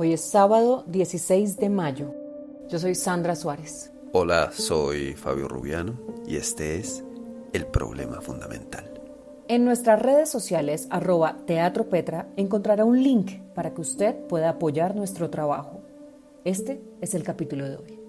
Hoy es sábado 16 de mayo. Yo soy Sandra Suárez. Hola, soy Fabio Rubiano y este es El Problema Fundamental. En nuestras redes sociales, @teatropetra, encontrará un link para que usted pueda apoyar nuestro trabajo. Este es el capítulo de hoy.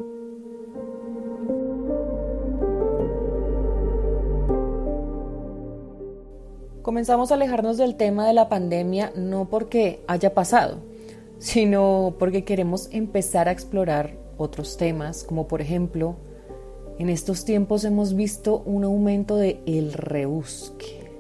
Comenzamos a alejarnos del tema de la pandemia no porque haya pasado, sino porque queremos empezar a explorar otros temas, como por ejemplo, en estos tiempos hemos visto un aumento de el rebusque.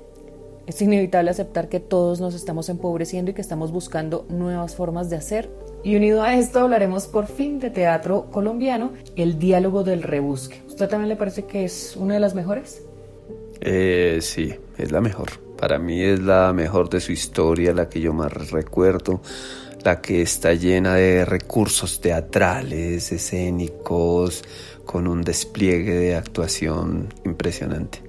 Es inevitable aceptar que todos nos estamos empobreciendo y que estamos buscando nuevas formas de hacer. Y unido a esto hablaremos por fin de teatro colombiano, el diálogo del rebusque. ¿Usted también le parece que es una de las mejores? Sí, es la mejor. Para mí es la mejor de su historia, la que yo más recuerdo, la que está llena de recursos teatrales, escénicos, con un despliegue de actuación impresionante.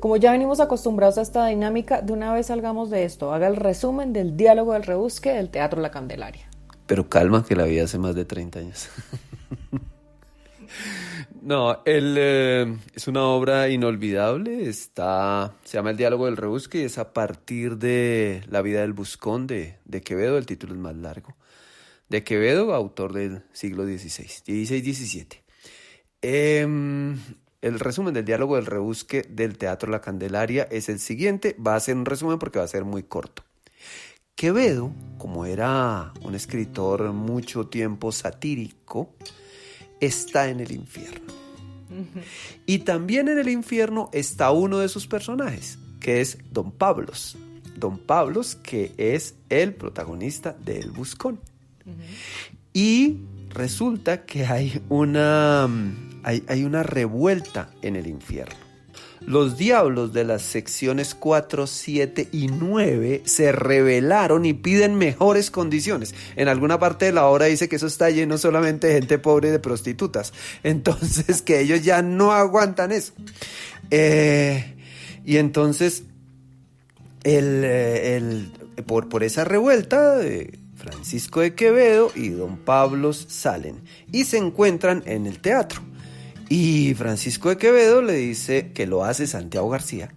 Como ya venimos acostumbrados a esta dinámica, de una vez salgamos de esto. Haga el resumen del diálogo del rebusque del Teatro La Candelaria. Pero calma, que la vi hace más de 30 años. No, es una obra inolvidable, se llama El Diálogo del Rebusque y es a partir de La vida del buscón de Quevedo, el título es más largo. De Quevedo, autor del siglo XVI-XVII. El resumen del Diálogo del Rebusque del Teatro La Candelaria es el siguiente, va a ser un resumen porque va a ser muy corto. Quevedo, como era un escritor mucho tiempo satírico, está en el infierno. Y también en el infierno está uno de sus personajes, que es Don Pablos. Don Pablos, que es el protagonista de El Buscón. Y resulta que hay una revuelta en el infierno. Los diablos de las secciones 4, 7 y 9 se rebelaron y piden mejores condiciones. En alguna parte de la obra dice que eso está lleno solamente de gente pobre y de prostitutas. Entonces que ellos ya no aguantan eso. Y entonces por esa revuelta Francisco de Quevedo y Don Pablos salen y se encuentran en el teatro. Y Francisco de Quevedo le dice, que lo hace Santiago García,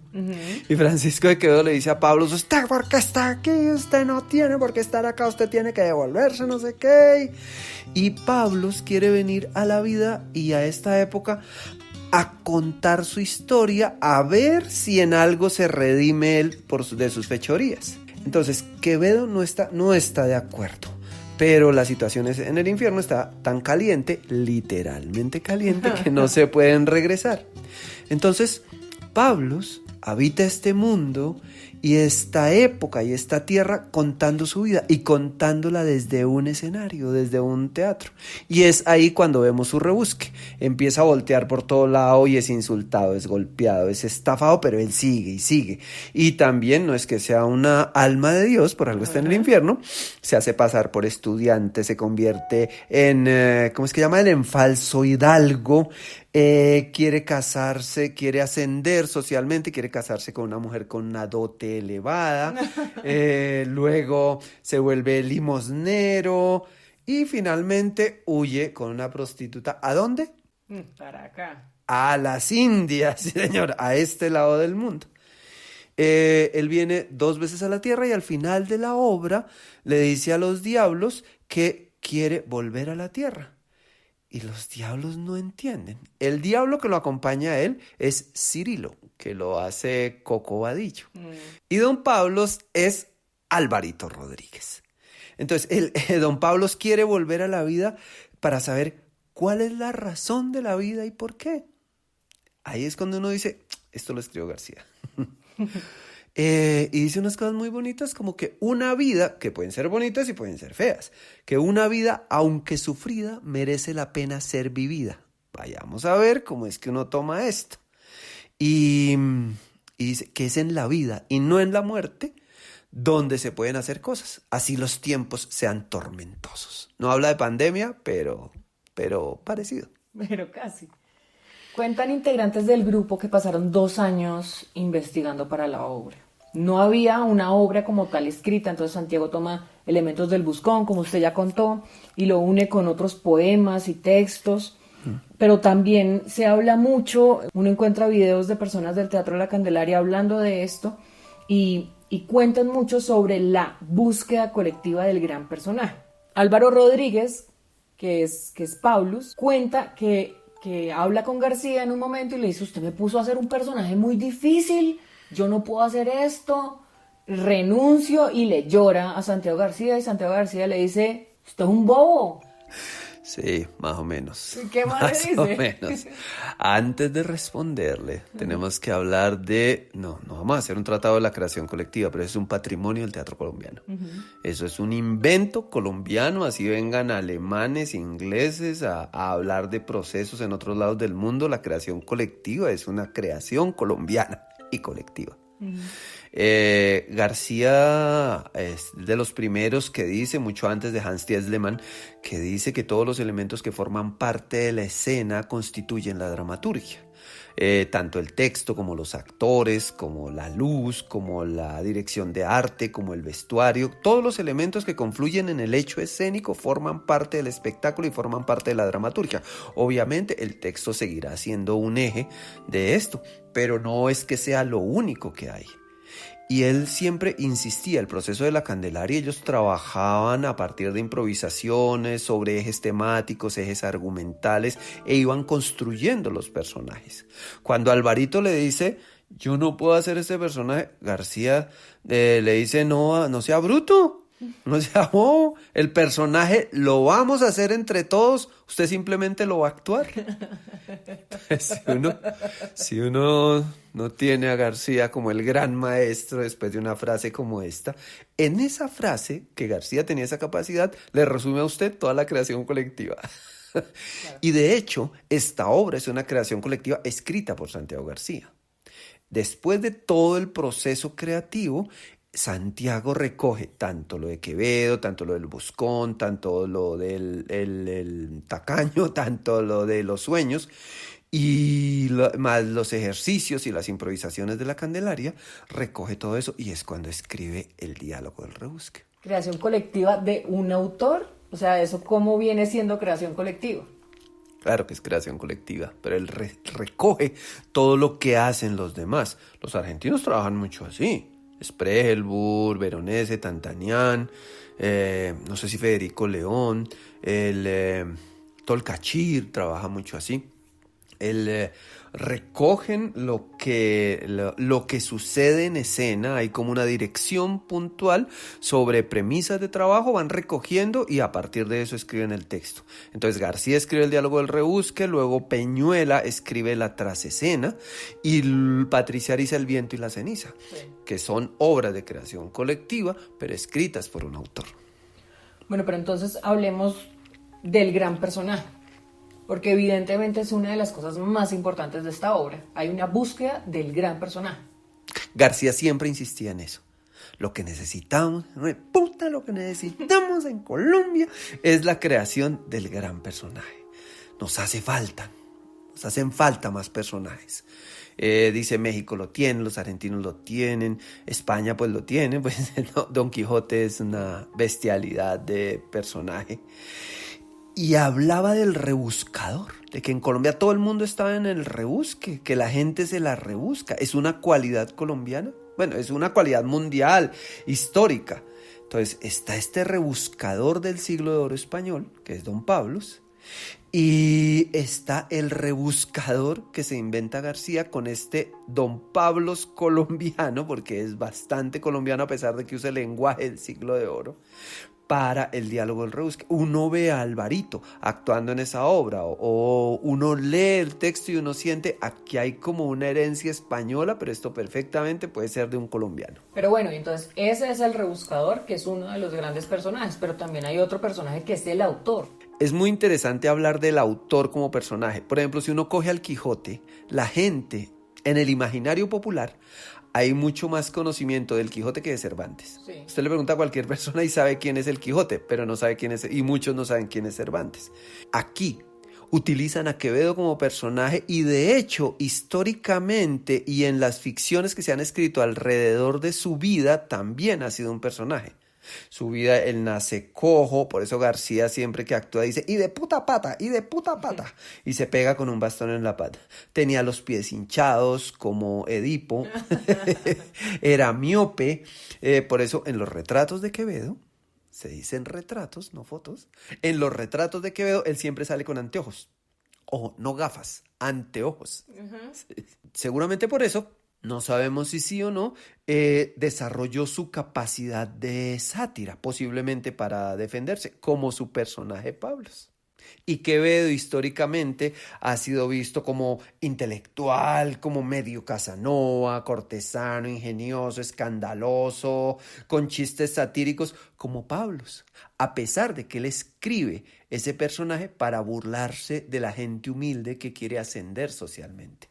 y Francisco de Quevedo le dice a Pablos, ¿usted por qué está aquí? Usted no tiene por qué estar acá, usted tiene que devolverse, no sé qué. Y Pablos quiere venir a la vida y a esta época a contar su historia, a ver si en algo se redime él de sus fechorías. Entonces Quevedo no está de acuerdo. Pero la situación en el infierno está tan caliente, literalmente caliente, que no se pueden regresar. Entonces, Pablos habita este mundo y esta época y esta tierra contando su vida y contándola desde un escenario, desde un teatro. Y es ahí cuando vemos su rebusque. Empieza a voltear por todo lado y es insultado, es golpeado, es estafado, pero él sigue y sigue. Y también no es que sea una alma de Dios, por algo está en el infierno, se hace pasar por estudiante, se convierte en, ¿cómo es que llama él? En falso hidalgo. Quiere casarse, quiere ascender socialmente, quiere casarse con una mujer con una dote elevada, luego se vuelve limosnero y finalmente huye con una prostituta. ¿A dónde? Para acá. A las Indias, sí, señor, a este lado del mundo. Él viene 2 veces a la tierra y al final de la obra le dice a los diablos que quiere volver a la tierra. Y los diablos no entienden. El diablo que lo acompaña a él es Cirilo, que lo hace Coco Vadillo. Y Don Pablos es Alvarito Rodríguez. Entonces, Don Pablos quiere volver a la vida para saber cuál es la razón de la vida y por qué. Ahí es cuando uno dice, esto lo escribió García. Y dice unas cosas muy bonitas como que una vida, que pueden ser bonitas y pueden ser feas, que una vida, aunque sufrida, merece la pena ser vivida. Vayamos a ver cómo es que uno toma esto. Y dice que es en la vida y no en la muerte donde se pueden hacer cosas, así los tiempos sean tormentosos. No habla de pandemia, pero parecido. Pero casi. Cuentan integrantes del grupo que pasaron 2 años investigando para la obra. No había una obra como tal escrita, entonces Santiago toma elementos del Buscón, como usted ya contó, y lo une con otros poemas y textos. Pero también se habla mucho, uno encuentra videos de personas del Teatro de la Candelaria hablando de esto y cuentan mucho sobre la búsqueda colectiva del gran personaje. Álvaro Rodríguez, que es Paulus, cuenta que habla con García en un momento y le dice: usted me puso a hacer un personaje muy difícil, yo no puedo hacer esto, renuncio, y le llora a Santiago García, y Santiago García le dice: usted es un bobo. Sí, más o menos. ¿Qué más Más le dice? o menos. Antes de responderle, tenemos que hablar de... No vamos a hacer un tratado de la creación colectiva, pero es un patrimonio del teatro colombiano. Eso es un invento colombiano, así vengan alemanes, ingleses a hablar de procesos en otros lados del mundo. La creación colectiva es una creación colombiana y colectiva. García es de los primeros que dice, mucho antes de Hans Tietzlemann, que dice que todos los elementos que forman parte de la escena constituyen la dramaturgia. Tanto el texto como los actores, como la luz, como la dirección de arte, como el vestuario, todos los elementos que confluyen en el hecho escénico forman parte del espectáculo y forman parte de la dramaturgia. Obviamente el texto seguirá siendo un eje de esto, pero no es que sea lo único que hay. Y él siempre insistía, el proceso de la Candelaria, ellos trabajaban a partir de improvisaciones sobre ejes temáticos, ejes argumentales, e iban construyendo los personajes. Cuando Alvarito le dice: yo no puedo hacer ese personaje, García le dice: no sea bruto, no sea bobo, el personaje lo vamos a hacer entre todos, usted simplemente lo va a actuar. Si uno no tiene a García como el gran maestro después de una frase como esta, en esa frase que García tenía esa capacidad, le resume a usted toda la creación colectiva. Claro. Y de hecho, esta obra es una creación colectiva escrita por Santiago García. Después de todo el proceso creativo, Santiago recoge tanto lo de Quevedo, tanto lo del Buscón, tanto lo del el Tacaño, tanto lo de los sueños, y más los ejercicios y las improvisaciones de la Candelaria, recoge todo eso y es cuando escribe el diálogo del rebusque. Creación colectiva de un autor, o sea, ¿eso cómo viene siendo creación colectiva? Claro que es creación colectiva, pero él recoge todo lo que hacen los demás. Los argentinos trabajan mucho así. Spregelburg, Veronese, Tantanian, no sé si Federico León, Tolcachir trabaja mucho así. Recogen lo que sucede en escena, hay como una dirección puntual sobre premisas de trabajo, van recogiendo y a partir de eso escriben el texto. Entonces García escribe el diálogo del rebusque, luego Peñuela escribe la trasescena y Patricia Ariza el viento y la ceniza, sí, que son obras de creación colectiva pero escritas por un autor. Bueno, pero entonces hablemos del gran personaje, porque evidentemente es una de las cosas más importantes de esta obra. Hay una búsqueda del gran personaje. García siempre insistía en eso. Lo que necesitamos, lo que necesitamos en Colombia es la creación del gran personaje. Nos hacen falta más personajes. Dice México lo tiene, los argentinos lo tienen, España pues lo tiene, pues no, Don Quijote es una bestialidad de personaje. Y hablaba del rebuscador, de que en Colombia todo el mundo estaba en el rebusque, que la gente se la rebusca. Es una cualidad colombiana, bueno, es una cualidad mundial, histórica. Entonces está este rebuscador del siglo de oro español, que es Don Pablos, y está el rebuscador que se inventa García con este Don Pablos colombiano, porque es bastante colombiano a pesar de que usa el lenguaje del siglo de oro, para el diálogo del rebusque. Uno ve a Alvarito actuando en esa obra o uno lee el texto y uno siente aquí hay como una herencia española, pero esto perfectamente puede ser de un colombiano. Pero bueno, entonces ese es el rebuscador, que es uno de los grandes personajes, pero también hay otro personaje que es el autor. Es muy interesante hablar del autor como personaje. Por ejemplo, si uno coge al Quijote, la gente en el imaginario popular hay mucho más conocimiento del Quijote que de Cervantes. Sí. Usted le pregunta a cualquier persona y sabe quién es el Quijote, pero no sabe quién es, y muchos no saben quién es Cervantes. Aquí, Utilizan a Quevedo como personaje y de hecho, históricamente y en las ficciones que se han escrito alrededor de su vida, también ha sido un personaje. Su vida, él nace cojo, por eso García siempre que actúa dice, y de puta pata, y de puta pata, y se pega con un bastón en la pata. Tenía los pies hinchados como Edipo, era miope, por eso en los retratos de Quevedo, se dicen retratos, no fotos, en los retratos de Quevedo él siempre sale con anteojos, ojo, no gafas, anteojos. Seguramente por eso, no sabemos si sí o no, desarrolló su capacidad de sátira, posiblemente para defenderse, como su personaje Pablos. Y Quevedo históricamente ha sido visto como intelectual, como medio Casanova, cortesano, ingenioso, escandaloso, con chistes satíricos, como Pablos, a pesar de que él escribe ese personaje para burlarse de la gente humilde que quiere ascender socialmente.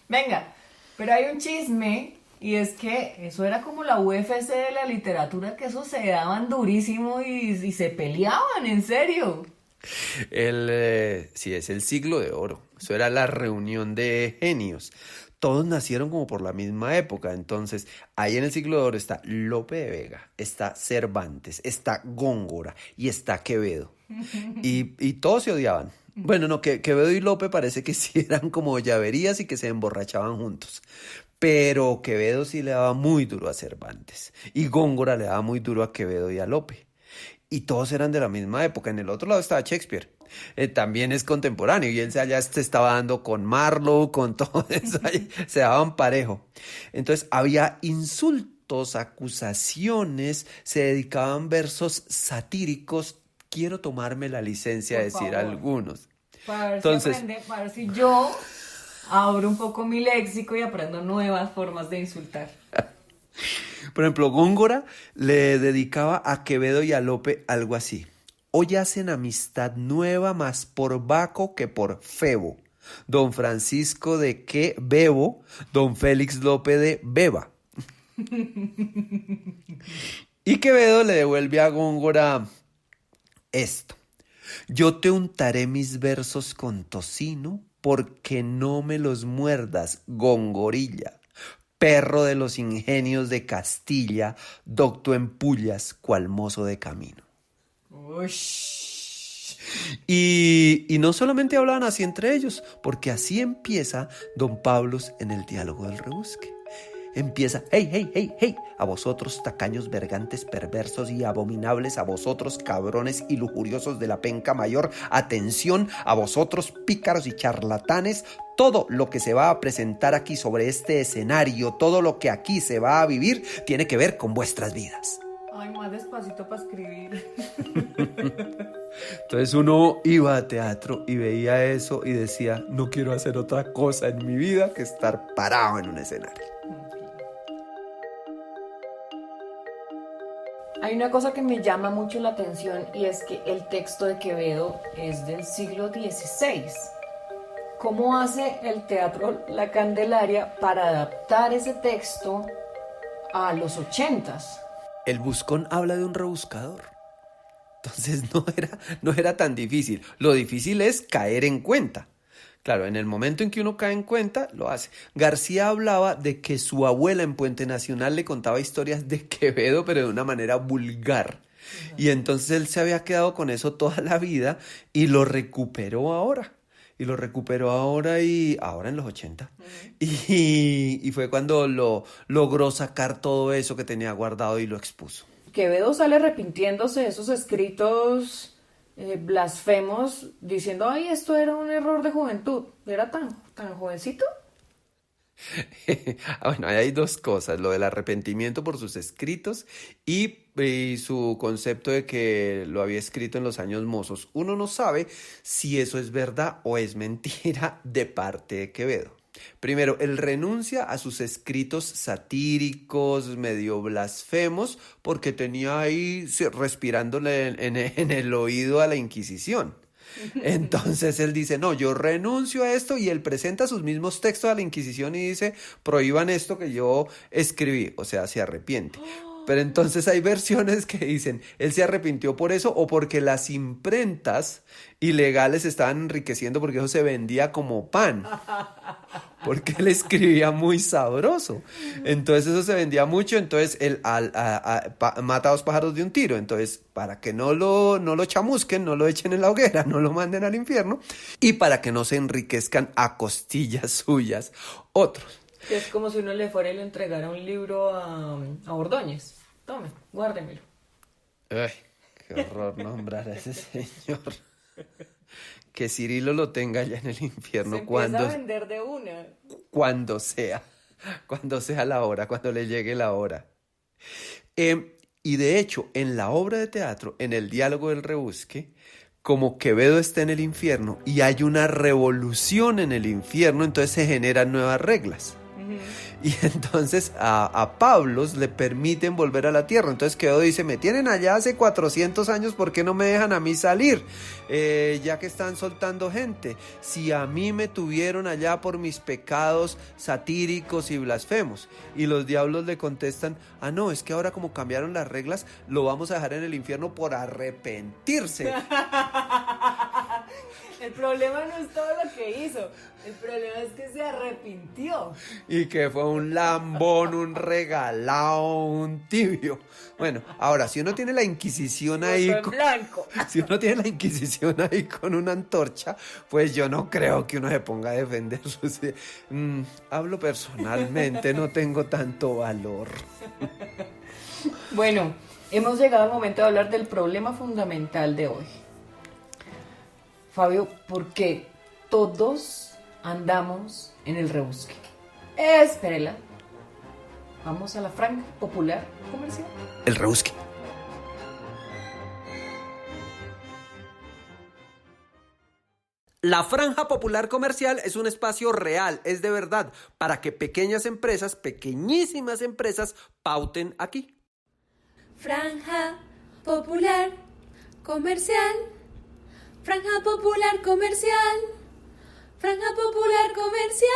Venga, pero hay un chisme y es que eso era como la UFC de la literatura, que eso se daban durísimo y se peleaban, en serio. Sí, es el siglo de oro. Eso era la reunión de genios. Todos nacieron como por la misma época. Entonces, ahí en el siglo de oro está Lope de Vega, está Cervantes, está Góngora y está Quevedo. Y todos se odiaban. Bueno, no, que Quevedo y Lope parece que sí eran como llaverías y que se emborrachaban juntos. Pero Quevedo sí le daba muy duro a Cervantes. Y Góngora le daba muy duro a Quevedo y a Lope. Y todos eran de la misma época. En el otro lado estaba Shakespeare. También es contemporáneo. Y él ya se estaba dando con Marlowe, con todo eso. Se daban parejo. Entonces había insultos, acusaciones. Se dedicaban versos satíricos. Quiero tomarme la licencia de decir algunos. Para ver si yo abro un poco mi léxico y aprendo nuevas formas de insultar. Por ejemplo, Góngora le dedicaba a Quevedo y a Lope algo así. Hoy hacen amistad nueva más por Baco que por Febo. Don Francisco de que bebo, don Félix Lope de beba. Y Quevedo le devuelve a Góngora esto. Yo te untaré mis versos con tocino porque no me los muerdas, Gongorilla. Perro de los ingenios de Castilla, docto en pullas, cual mozo de camino. Y no solamente hablaban así entre ellos, porque así empieza don Pablos en el diálogo del rebusque. Empieza, hey, hey, hey, hey, a vosotros tacaños, vergantes, perversos y abominables, a vosotros cabrones y lujuriosos de la penca mayor, atención, a vosotros pícaros y charlatanes, todo lo que se va a presentar aquí sobre este escenario, todo lo que aquí se va a vivir, tiene que ver con vuestras vidas. Ay, más despacito para escribir. Entonces uno iba a teatro y veía eso y decía, no quiero hacer otra cosa en mi vida que estar parado en un escenario. Hay una cosa que me llama mucho la atención y es que el texto de Quevedo es del siglo XVI. ¿Cómo hace el Teatro La Candelaria para adaptar ese texto a los 80s? El buscón habla de un rebuscador. Entonces no era tan difícil. Lo difícil es caer en cuenta. Claro, en el momento en que uno cae en cuenta, lo hace. García hablaba de que su abuela en Puente Nacional le contaba historias de Quevedo, pero de una manera vulgar. Y entonces él se había quedado con eso toda la vida y lo recuperó ahora. Y ahora en los 80. Y fue cuando logró sacar todo eso que tenía guardado y lo expuso. Quevedo sale arrepintiéndose de esos escritos blasfemos, diciendo, ay, esto era un error de juventud. ¿Era tan jovencito? Bueno, ahí hay dos cosas, lo del arrepentimiento por sus escritos y su concepto de que lo había escrito en los años mozos. Uno no sabe si eso es verdad o es mentira de parte de Quevedo. Primero, él renuncia a sus escritos satíricos, medio blasfemos, porque tenía ahí respirándole en el oído a la Inquisición. Entonces él dice, no, yo renuncio a esto, y él presenta sus mismos textos a la Inquisición y dice, prohíban esto que yo escribí, o sea, se arrepiente. pero entonces hay versiones que dicen, él se arrepintió por eso o porque las imprentas ilegales estaban enriqueciendo porque eso se vendía como pan, porque él escribía muy sabroso, entonces eso se vendía mucho, entonces él mata a dos pájaros de un tiro, entonces para que no lo chamusquen, no lo echen en la hoguera, no lo manden al infierno, y para que no se enriquezcan a costillas suyas otros. Es como si uno le fuera y le entregara un libro a Ordóñez. Tome, guárdemelo. Ay, qué horror nombrar a ese señor. Que Cirilo lo tenga allá en el infierno Se empieza a vender de una. Cuando sea la hora, cuando le llegue la hora. Y de hecho, en la obra de teatro, en el diálogo del rebusque, como Quevedo está en el infierno y hay una revolución en el infierno, entonces se generan nuevas reglas. Y entonces a Pablos le permiten volver a la tierra. Entonces Quevedo dice, me tienen allá hace 400 años, ¿por qué no me dejan a mí salir? Ya que están soltando gente. Si a mí me tuvieron allá por mis pecados satíricos y blasfemos. Y los diablos le contestan, no, es que ahora como cambiaron las reglas, lo vamos a dejar en el infierno por arrepentirse. El problema no es todo lo que hizo, el problema es que se arrepintió. Y que fue un lambón, un regalado, un tibio. Bueno, ahora, si uno tiene la Inquisición ahí... Si uno tiene la Inquisición ahí con una antorcha, pues yo no creo que uno se ponga a defenderlo. Hablo personalmente, no tengo tanto valor. Bueno, hemos llegado al momento de hablar del problema fundamental de hoy. Fabio, ¿por qué todos andamos en el rebusque? Espérela. Vamos a la franja popular comercial. El rebusque. La franja popular comercial es un espacio real, es de verdad, para que pequeñas empresas, pequeñísimas empresas, pauten aquí. Franja popular comercial. Franja popular comercial. Franja popular comercial.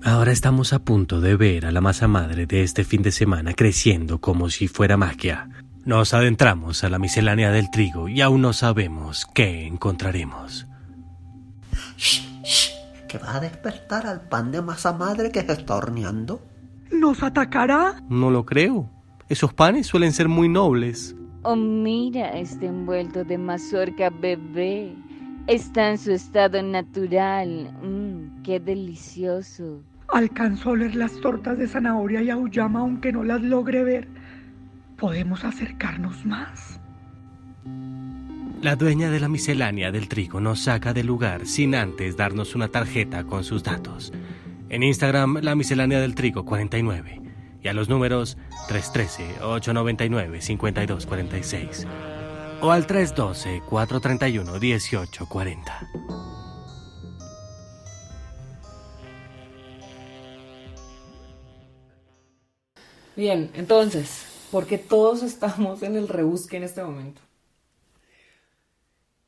Ahora estamos a punto de ver a la masa madre de este fin de semana creciendo como si fuera magia. Nos adentramos a la miscelánea del trigo y aún no sabemos qué encontraremos. ¿Que va a despertar al pan de masa madre que se está horneando? ¿Nos atacará? No lo creo. Esos panes suelen ser muy nobles. Oh, mira, está envuelto de mazorca bebé. Está en su estado natural. ¡Qué delicioso! Alcanzó a oler las tortas de zanahoria y auyama aunque no las logre ver. ¿Podemos acercarnos más? La dueña de la miscelánea del trigo nos saca del lugar sin antes darnos una tarjeta con sus datos. En Instagram, la miscelánea del trigo 49. Y a los números 313-899-5246 o al 312-431-1840. Bien, entonces, ¿por qué todos estamos en el rebusque en este momento?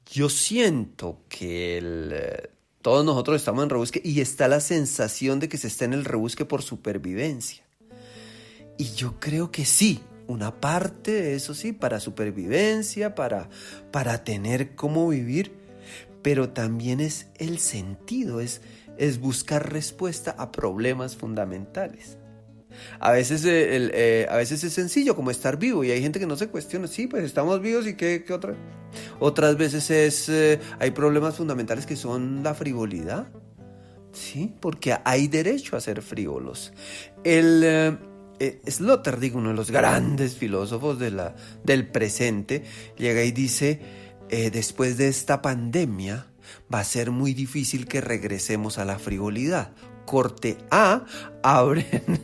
Yo siento que todos nosotros estamos en rebusque y está la sensación de que se está en el rebusque por supervivencia. Y yo creo que sí, una parte de eso sí, para supervivencia, para tener cómo vivir, pero también es el sentido, es buscar respuesta a problemas fundamentales. A veces es sencillo como estar vivo y hay gente que no se cuestiona, sí, pues estamos vivos y ¿qué otra? Otras veces hay problemas fundamentales que son la frivolidad, sí, porque hay derecho a ser frívolos. Sloterdijk, uno de los grandes filósofos del presente, llega y dice, después de esta pandemia va a ser muy difícil que regresemos a la frivolidad. Corte A, abren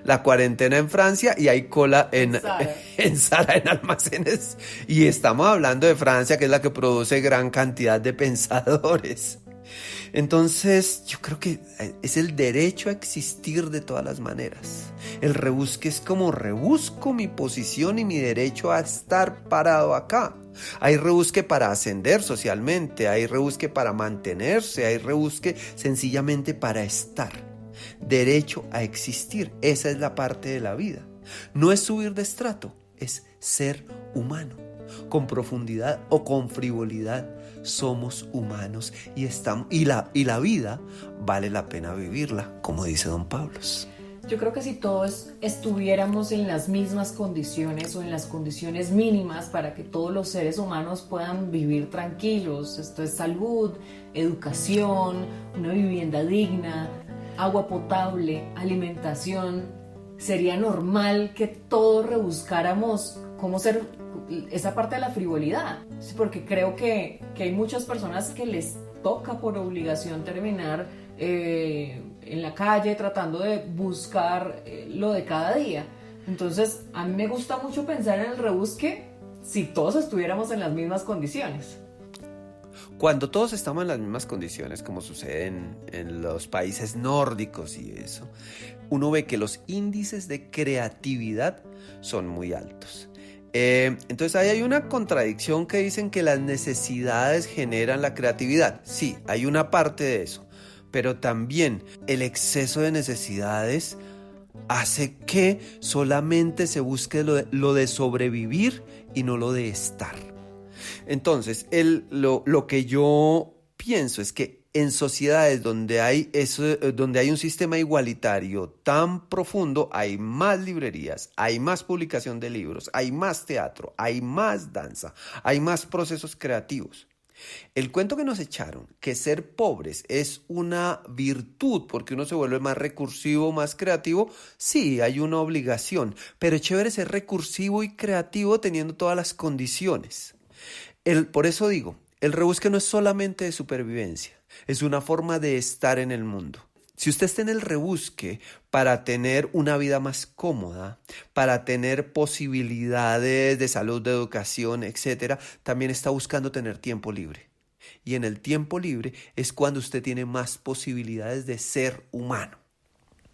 la cuarentena en Francia y hay cola en Zara, en almacenes. Y estamos hablando de Francia, que es la que produce gran cantidad de pensadores. Entonces, yo creo que es el derecho a existir de todas las maneras. El rebusque es como rebusco mi posición y mi derecho a estar parado acá. Hay rebusque para ascender socialmente, hay rebusque para mantenerse, hay rebusque sencillamente para estar. Derecho a existir, esa es la parte de la vida. No es subir de estrato, es ser humano. Con profundidad o con frivolidad somos humanos y la vida vale la pena vivirla, como dice don Pablos. Yo creo que si todos estuviéramos en las mismas condiciones o en las condiciones mínimas para que todos los seres humanos puedan vivir tranquilos, esto es salud, educación, una vivienda digna, agua potable, alimentación, sería normal que todos rebuscáramos cómo ser esa parte de la frivolidad, porque creo que hay muchas personas que les toca por obligación terminar en la calle tratando de buscar lo de cada día. Entonces a mí me gusta mucho pensar en el rebusque si todos estuviéramos en las mismas condiciones. Cuando todos estamos en las mismas condiciones, como sucede en los países nórdicos y eso, uno ve que los índices de creatividad son muy altos. Entonces ahí hay una contradicción que dicen que las necesidades generan la creatividad. Sí, hay una parte de eso, pero también el exceso de necesidades hace que solamente se busque lo de sobrevivir y no lo de estar. Entonces, lo que yo pienso es que en sociedades donde hay un sistema igualitario tan profundo, hay más librerías, hay más publicación de libros, hay más teatro, hay más danza, hay más procesos creativos. El cuento que nos echaron, que ser pobres es una virtud porque uno se vuelve más recursivo, más creativo, sí, hay una obligación, pero es chévere ser recursivo y creativo teniendo todas las condiciones. Por eso digo, el rebusque no es solamente de supervivencia, es una forma de estar en el mundo. Si usted está en el rebusque para tener una vida más cómoda, para tener posibilidades de salud, de educación, etc., también está buscando tener tiempo libre. Y en el tiempo libre es cuando usted tiene más posibilidades de ser humano.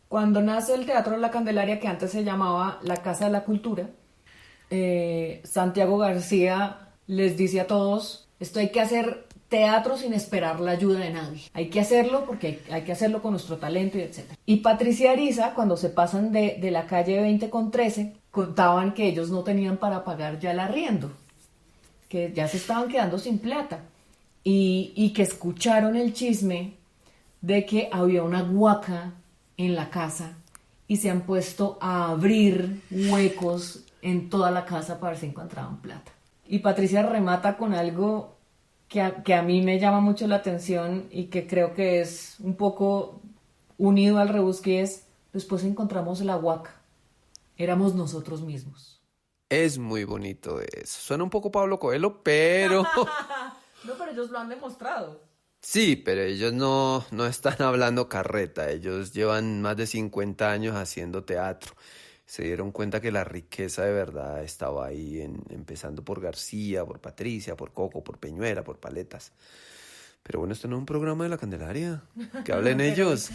Cuando nace el Teatro de la Candelaria, que antes se llamaba la Casa de la Cultura, Santiago García les dice a todos, esto hay que hacer teatro sin esperar la ayuda de nadie. Hay que hacerlo porque hay que hacerlo con nuestro talento y etc. Y Patricia Ariza, cuando se pasan de la calle 20 con 13, contaban que ellos no tenían para pagar ya el arriendo, que ya se estaban quedando sin plata y que escucharon el chisme de que había una huaca en la casa y se han puesto a abrir huecos en toda la casa para ver si encontraban plata. Y Patricia remata con algo que a mí me llama mucho la atención y que creo que es un poco unido al rebusque, es después encontramos la huaca. Éramos nosotros mismos. Es muy bonito eso. Suena un poco Pablo Coelho, pero... No, pero ellos lo han demostrado. Sí, pero ellos no están hablando carreta. Ellos llevan más de 50 años haciendo teatro. Se dieron cuenta que la riqueza de verdad estaba ahí, empezando por García, por Patricia, por Coco, por Peñuela, por Paletas. Pero bueno, esto no es un programa de la Candelaria. Que hablen ellos.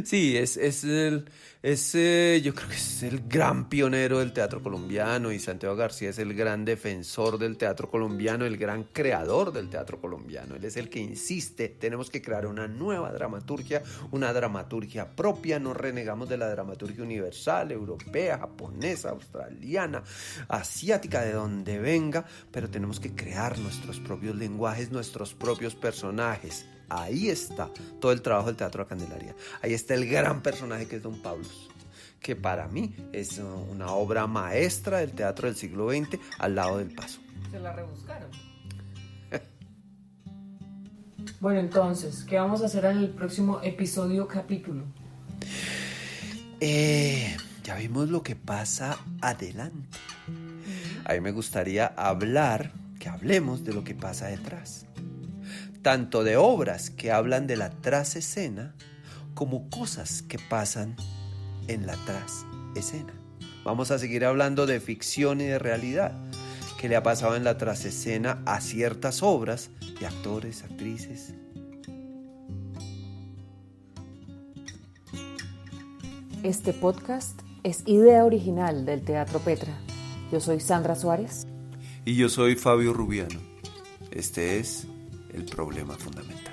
Sí, yo creo que es el gran pionero del teatro colombiano y Santiago García es el gran defensor del teatro colombiano, el gran creador del teatro colombiano. Él es el que insiste, tenemos que crear una nueva dramaturgia, una dramaturgia propia, no renegamos de la dramaturgia universal, europea, japonesa, australiana, asiática, de donde venga, pero tenemos que crear nuestros propios lenguajes, nuestros propios personajes. Ahí está todo el trabajo del Teatro de la Candelaria. Ahí está el gran personaje que es don Pablos, que para mí es una obra maestra del teatro del siglo XX al lado del Paso. Se la rebuscaron. Bueno, entonces, ¿qué vamos a hacer en el próximo episodio capítulo? Ya vimos lo que pasa adelante. A mí me gustaría que hablemos de lo que pasa detrás. Tanto de obras que hablan de la trasescena como cosas que pasan en la trasescena. Vamos a seguir hablando de ficción y de realidad, que le ha pasado en la trasescena a ciertas obras de actores, actrices. Este podcast es idea original del Teatro Petra. Yo soy Sandra Suárez. Y yo soy Fabio Rubiano. Este es El Problema Fundamental.